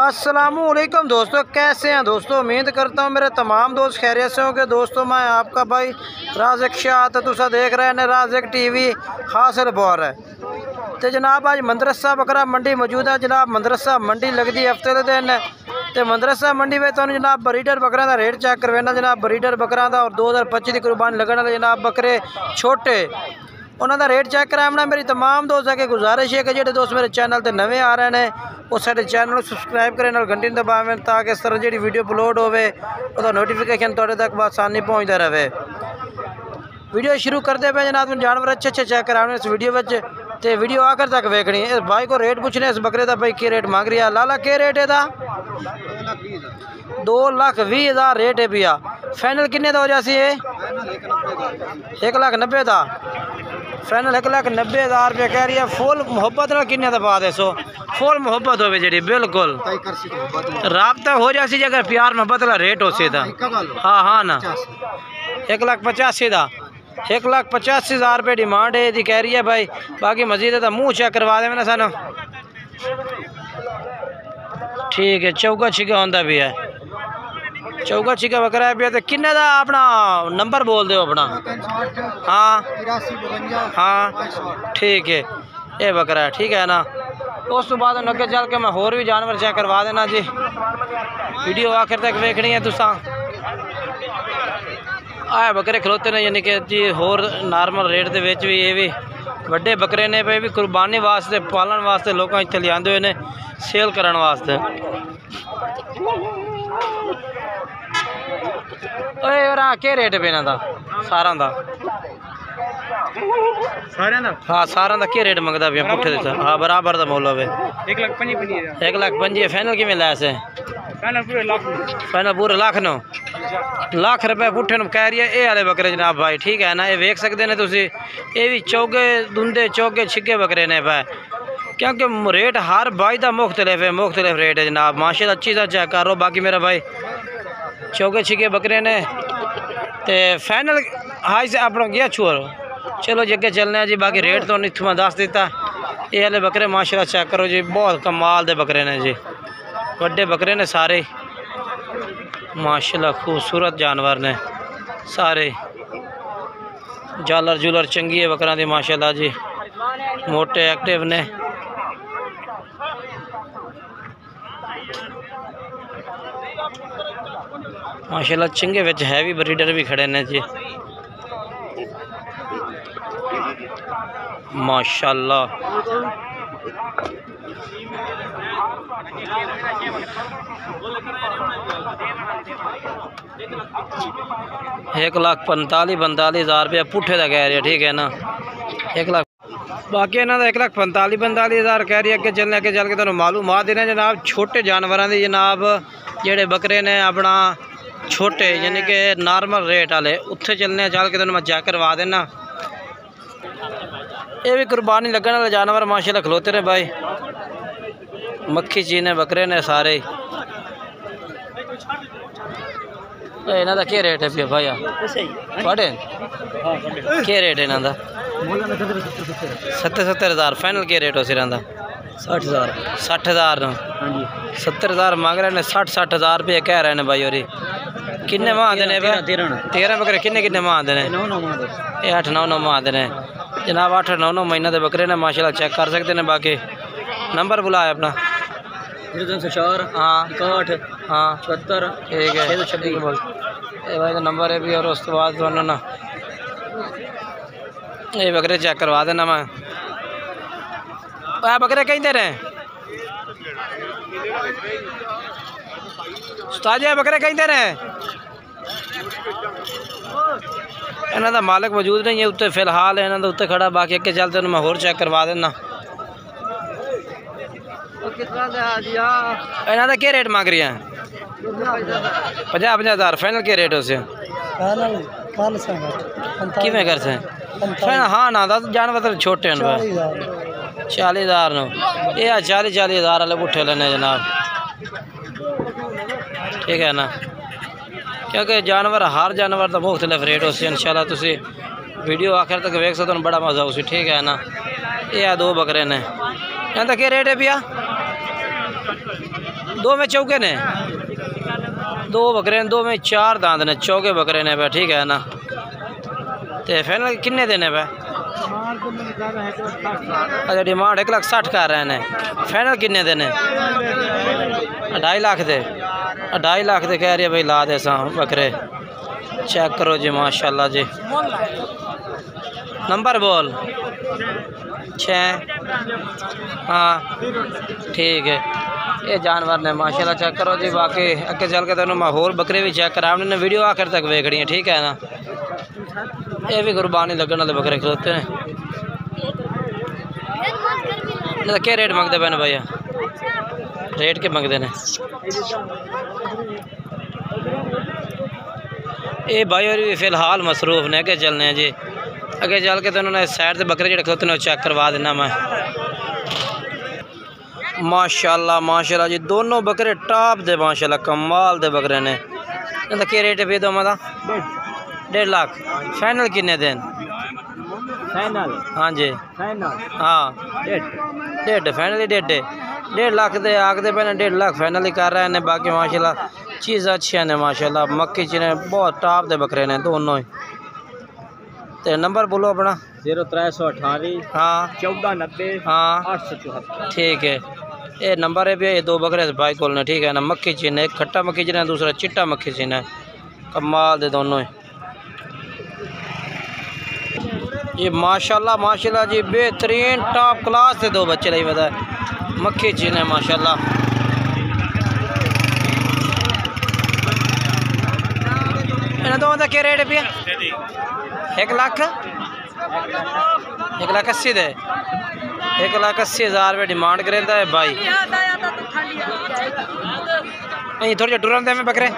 अस्सलामुअलैकुम दोस्तों, कैसे हैं दोस्तों। उम्मीद करता हूँ मेरे तमाम दोस्त खैरियत से होंगे। दोस्तों मैं आपका भाई राज़िक शाह तुसा देख रहे हैं राज़िक टीवी हासिल बोर है। तो जनाब आज मदरसा बकरा मंडी मौजूद है। जनाब मदरसा मंडी लगती हफ्ते के दिन तो मदरसा मंडी में तुहानू जनाब ब्रीडर बकरा का रेट चेक करवाना। जनाब ब्रीडर बकरा का और 2025 की कुर्बानी लगने वाले जनाब बकरे छोटे उन्होंने रेट चेक कराना। मेरी तमाम दोस्त अगर गुजारिश है कि जो दोस्त मेरे चैनल पर नवे आ रहे हैं वो सारे चैनल को सबसक्राइब करें और घंटी दबावें ताकि इस तरह जी वीडियो अपलोड होवे तो नोटिफिकेशन थोड़े तक आसानी पहुँचता रहे। वीडियो शुरू करते पे जनाब जानवर अच्छे चेक कराने इस वीडियो में तो वीडियो आखिर तक वेखनी। इस भाई को रेट पूछने इस बकरे का भाई की रेट मांग रही है। लाला के रेट है 2,20,000 रेट है भैया। फाइनल किन्ने का हो जासी है 1,90,000 का फाइनल 1,90,000 रुपये कह रही है। फुल मुहब्बत ना किन्ने का पा दे सो फुल मुहब्बत हो जी बिल्कुल राबता हो जासी जी अगर प्यार मुहब्बत का रेट हो सीधा। हाँ हाँ ना 1,85,000 का 1,85,000 रुपये डिमांड है यदि कह रही है भाई। बाकी मजीद है मुँह चेक करवा दे मैंने सानू ठीक है। चौका छिका होंदा भी है चौका छिका बकरा है भी तो किन्ने का अपना नंबर बोल दो अपना। हाँ हाँ ठीक है ये बकरा है ठीक है ना। उस तो बाद अगे चल के मैं होर भी जानवर चेक करवा देना जी। वीडियो आखिर तक वेखनी है तुसा। आए बकरे खलोते ने यानी कि जी होर नॉर्मल रेट के विच भी ये भी वड्डे बकरे ने पे भी कुर्बानी वास्ते पालन वास्ते लोग इत्थे लियाते हुए ने सेल करने वास्ते। क्या रेट पे इन्हां दा सारा दा हाँ सारा का क्या रेट मंगता पे पुट्ठे दे हाँ बराबर का मुल होवे 1,50,000 फाइनल किवें लै से फाइनल पूरे लाख रुपये पुट्ठे कह रही है ये वाले बकरे जनाब भाई ठीक है ना। ये वेख सकते हैं तुसी ये भी चौगे दुंदे चौगे छिके बकरे ने पे क्योंकि रेट हर भाई का मुख्तलिफ है मुख्तलिफ रेट है जनाब। माशाल्लाह अच्छी तरह चेक करो। बाकी मेरा भाई चौके छिके बकरे ने तो फाइनल हाई से अपना गया छोड़ो चलो जी अगे चलने हैं जी। बाकी रेट तो इतों मैं दस दिता। ये वाले बकरे माशाल्लाह चेक करो जी बहुत कमाल दे बकरे ने जी बड़े बकरे ने सारे माशाल्लाह खूबसूरत जानवर ने सारे जालर जुलर चंगी है बकरा दी माशाल्लाह जी मोटे एक्टिव ने। माशाल्लाह चंगे विच हैवी ब्रीडर भी खड़े ने जी माशाल्लाह। एक 1,45,000 रुपया पुट्ठे का कह रही है ठीक है ना 1 लाख। बाकी इन्हों का 1,45,000 कह रही है। अगे चलने अगे चल के तुहानू मालूमात देने जनाब छोटे जानवरों की जनाब जेडे बकरे ने अपना छोटे यानी कि नॉर्मल रेट वाले उत्थे चलने चल के तुहानू मैं चेक करवा देना। ये भी कुर्बानी लगने वाले जानवर माशाल्लाह खलोते ने भाई मक्खी चीने बकरे ने सारे। इन्हों का क्या रेट है भैया भाई पढ़े क्या रेट है इन्हों का 70,000 फाइनल क्या रेट हो सिर 60,000 70,000 मांग रहे हैं 60,000 रुपये कह रहे हैं भाई। और किन्ने माह आते 13 बकरे किन्ने माह आते हैं ये 8-9 माह आते हैं जनाब 8-9 महीने के बकरे ने माशाल्लाह चेक कर सकते हैं। बाकी नंबर बुलाए अपना 304 हाँ 61 हाँ 76 ठीक है 626 बोल ये भाई का नंबर है भी। और उस बाद दोनों ना ये बकरे चेक करवा देना मैं बकरे कहीं दे रहे हैं उस्ताद बकरे कहीं दे रहे हैं। इन्हों का मालिक मौजूद नहीं है उत्ते फिलहाल इन्हों का उत्ते खड़ा। बाकी अगे चलते मैं होर चेक करवा देना। इन्हों का क्या रेट मांग रही है 50,000 फाइनल क्या रेट उसे किमें कर से फाइनल हाँ ना दस जानवर तो छोटे हैं 40,000 ये 40,000 वाले पुट्ठे लेने जनाब ठीक है ना। क्योंकि जानवर हर जानवर का मुख्तलिफ रेट हो इंशाल्लाह तुसी वीडियो आखिर तक वेख सकते बड़ा मज़ा उसी ठीक है ना। ये 2 बकरे ने इनका क्या रेट है भैया दो में चौके ने, दो बकरे ने, दो में 4 दांत ने, चौके बकरे ने पे, ठीक है ना। तो फाइनल किन्ने देने पे? अच्छा डिमांड 1,60,000 कर रहे हैं, फाइनल किन्ने देने? 2.5 लाख दे, 2.5 लाख दे कह रही है भाई, ला दे सा बकरे। चेक करो जी माशाल्लाह जी। नंबर बोल। 6 हाँ ठीक है। ये जानवर ने माशाल्लाह, चेक करो जी। बाकी अगे चल के तेन मैं होर बकरे भी चेक करा, हमने वीडियो आखिर तक वेखनी है, ठीक है ना। ये भी कुर्बानी लगने वाले बकरे खलोते हैं। क्या रेट मंगते पे भैया? रेट के मंगते हैं ये भाई? और भी फिलहाल मसरूफ ने, अगे चलने हैं जी। अगे चल के तो उन्होंने साइड से बकरे जो खलोते हैं चेक करवा देना मैं। माशाल्लाह माशाल्लाह जी, दोनों बकरे टॉप दे माशाल्लाह, कमाल दे बकरे ने। क्या रेट है दो मादा? 1.5 लाख। फाइनल किन्ने दिन? फाइनल हाँ जी, फाइनल हाँ 1.5 फाइनल ही 1.5 लाख दे आखते पे 1.5 लाख फाइनल ही कर रहे हैं। बाकी माशाल्लाह चीज़ अच्छी है माशाल्लाह, मक्की चीने बहुत टॉप दे बकरे ने दोनों ही। तो नंबर बोलो अपना। 0328 हाँ 1490 हाँ 874, ठीक है। ये नंबर है भी, ये दो बकरे भाई को, ठीक है ना। मक्खी चीन, एक खट्टा मक्खी चीन है, दूसरा चिट्टा मक्खी चीन है, कमाल दे दोनों ही। ये माशाल्लाह माशाल्लाह जी, बेहतरीन टॉप क्लास से दो बच्चे नहीं पता है, मक्खी चीन है माशाल्लाह। इन्हें दोनों का क्या रेट है भैया? 1 लाख 1,80,000 दे, 1,80,000 रुपये डिमांड करेंदा है भाई। थोड़ी टुरन दे में बकरे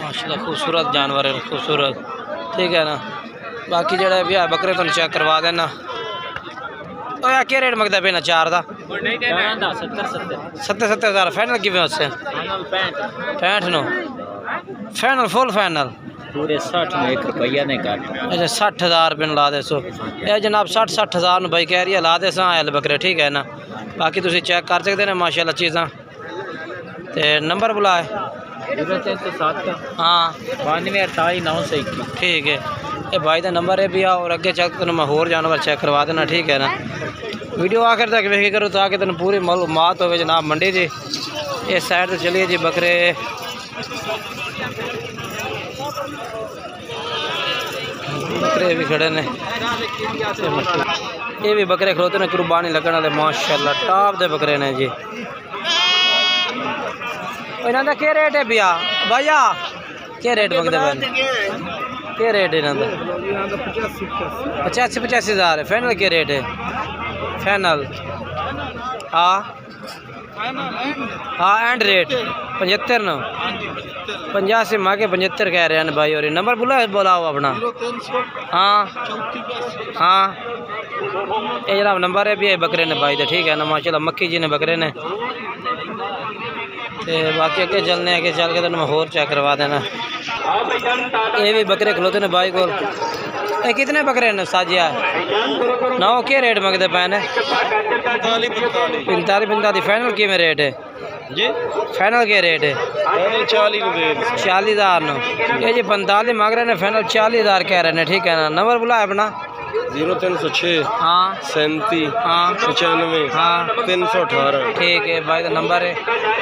माशाल्लाह, खूबसूरत जानवर है, खूबसूरत, ठीक है ना। बाकी जड़ा भी है बकरे तुम चेक करवा देना। और क्या रेट मंगता पे ना? 4 का 70,000 फाइनल किमें उससे? 65 नो फाइनल, फुल फाइनल पूरे 60 में 1 रुपया नहीं काट। अच्छा 60,000 रुपये ला दे सो। ये जनाब 60,000 भाई कह रही है, ला दे सा एल बकरे, ठीक है ना। बाकी तुम चेक कर सकते हैं माशाल्लाह चीज़ा। तो नंबर बुला है 0307 हाँ 92 48 921, ठीक है। ये भाई का नंबर है भी। और अगे चेक तेन मैं होर जानवर चेक करवा देना, ठीक है ना। वीडियो आखिर तक वेखी करो ताकि तेन पूरी मालूमात हो जनाब मंडी की। इस साइड से चलिए जी, बकरे बकरे भी खड़े ने, ये भी बकरे खड़ोते ने कुर्बानी लगने वाले माशाल्लाह, टॉप दे बकरे ने जी। इन्हों का क्या रेट है भैया? भैया क्या रेट मंगते पे? क्या रेट है इन्हों का? 85,000 है फाइनल। क्या रेट है फाइनल? हाँ हाँ एंड रेट 75 नो 50 से माँ के 75 कह रहे हैं भाई। और नंबर बुलाओ अपना। हाँ हाँ ये जनाब नंबर है भी है बकरे ने भाई, तो ठीक है ना माशाल्लाह, मक्खी जी ने बकरे ने। तो बाकी अगे चलने, आगे चल के तो मैं होर चेक करवा देना। ये भी बकरे खलोते ने भाई को। ये कितने बकरे ने साजिया? 9 के रेट मंगते पे ने? 45 फाइनल की में रेट है जी? फाइनल के रेट है 40,000 नो। ये जी 45 मांग रहे हैं, फाइनल 40,000 कह रहे हैं, ठीक है ना। नंबर बुलाए अपना। 0306 हाँ 37 हाँ 95 हाँ 318, ठीक है भाई का नंबर है।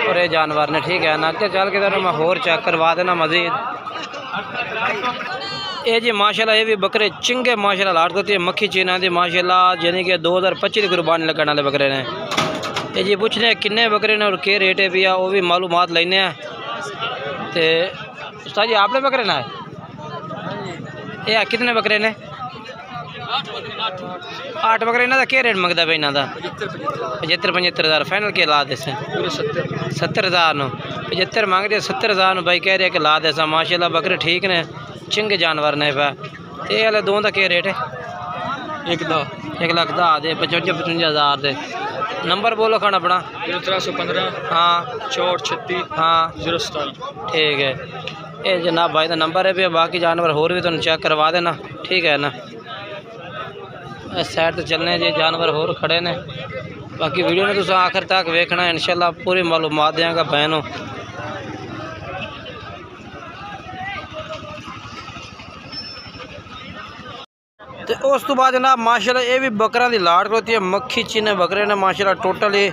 और ये जानवर ने, ठीक है ना। आगे चल के तो मैं होर चेक करवा देना मजीद। ये जी माशाल्लाह ये भी बकरे चिंगे माशाल्लाह लाट होती है, मक्खी चीना दी माशाल्लाह, यानी कि 2025 की कुर्बानी लगने वाले बकरे ने। ये जी पूछने हैं किन्ने बकरे ने और क्या रेट है भैया, वो भी मालूमात लेने हैं। तो उस्ताद जी आपने बकरे ना है ये कितने बकरे ने? 8 बकरे इन्हों का क्या रेट मंगता भाई? इन्हों का 75,000 फाइनल के ला दे 70,000 नो 75 मांग रहे, 70,000 नो भाई कह रहे कि ला दे सा माशाल्लाह। बकरे ठीक ने, चिंगे जानवर ने पे। ये वाले दो का क्या रेट है? 1,10,000 दे 55,000 दे। नंबर बोलो खाना अपना। 0315 हाँ 6436 हाँ 027, ठीक है। ये जनाब भाई का नंबर है भी। बाकी जानवर होर भी तुम चेक करवा देना, ठीक है ना। इस साइड तो चलने जी जानवर होर खड़े ने। बाकी वीडियो ने तुम आखिर तक वेखना है, इंशाल्लाह पूरी मालूमात देंगे बहनों। तो उस तो बाद जनाब माशाल्लाह ये भी बकरा की लाड़ खलोती है, मक्खी चीने बकरे ने माशाल्लाह टोटल ही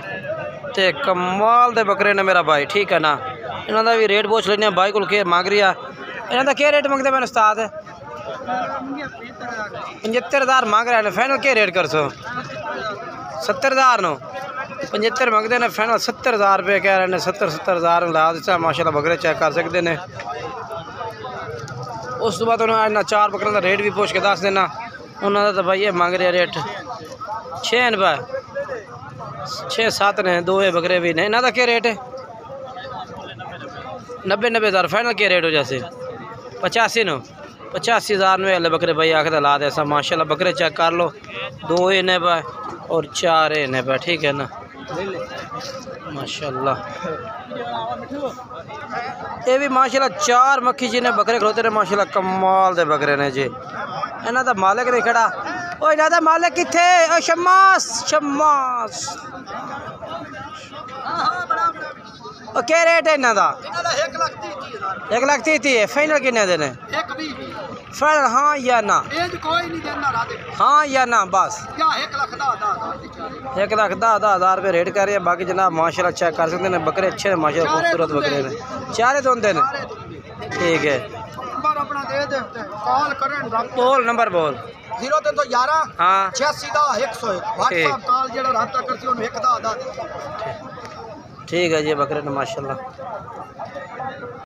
ते कमाल दे बकरे ने मेरा भाई, ठीक है ना। इन्हों का भी रेट पूछ लेने भाई को के मांग रही है। इन्हों का क्या रेट मंगते मैंने उस्ताद? 75,000 मांग रहे हैं। फाइनल क्या रेट कर सो? 70,000 नो 75 मंगते हैं, फाइनल 70,000 रुपये कह रहे हैं। 70,000 ला दिता माशाल्लाह, बकरे चेक कर सकते हैं। उस तो बाद उन्होंने ना 4 बकरों का रेट भी पूछ के दस देना। उन्होंने तो भाई ये मांग रहे रेट 6 रुपये, 6-7 ने 2 बकरे भी ने। इन्हों का क्या रेट है? 90,000 फाइनल क्या रेट हो जैसे? 85 नो 85,000 में अल्ले बकरे भाई आखिर ला दे। माशाल्लाह बकरे चेक कर लो, 2 इन्हें पे और 4 इन्हें पे, ठीक है ना माशाल्लाह। ये भी माशाल्लाह 4 मक्खी जी ने बकरे खलोते ने माशाल्लाह, कमाल दे बकरे ने जी। इन्हों का मालिक नहीं खड़ा। ओ इन्हों का मालिक किथे? ओ शम्मास शम्मास। ओ क्या रेट है इन्हों का? 1,30,000 है। फाइनल किन्ने देने? फाइनल हाँ या ना? हाँ या ना बस? 1,10,000 रुपये रेट कर रहे हैं। बाकी जनाब माशाल्लाह चेक कर सकते हैं, बकरे अच्छे हैं माशाल्लाह, खूबसूरत बकरे ने। 4 तो होंगे, ठीक है। बोल नंबर बोल। 0311 हाँ 86 101 व्हाट्सएप कॉल जेड़ा राब्ता करती ओनु 1 10 ठीक है जी बकरे ने माशाल्लाह।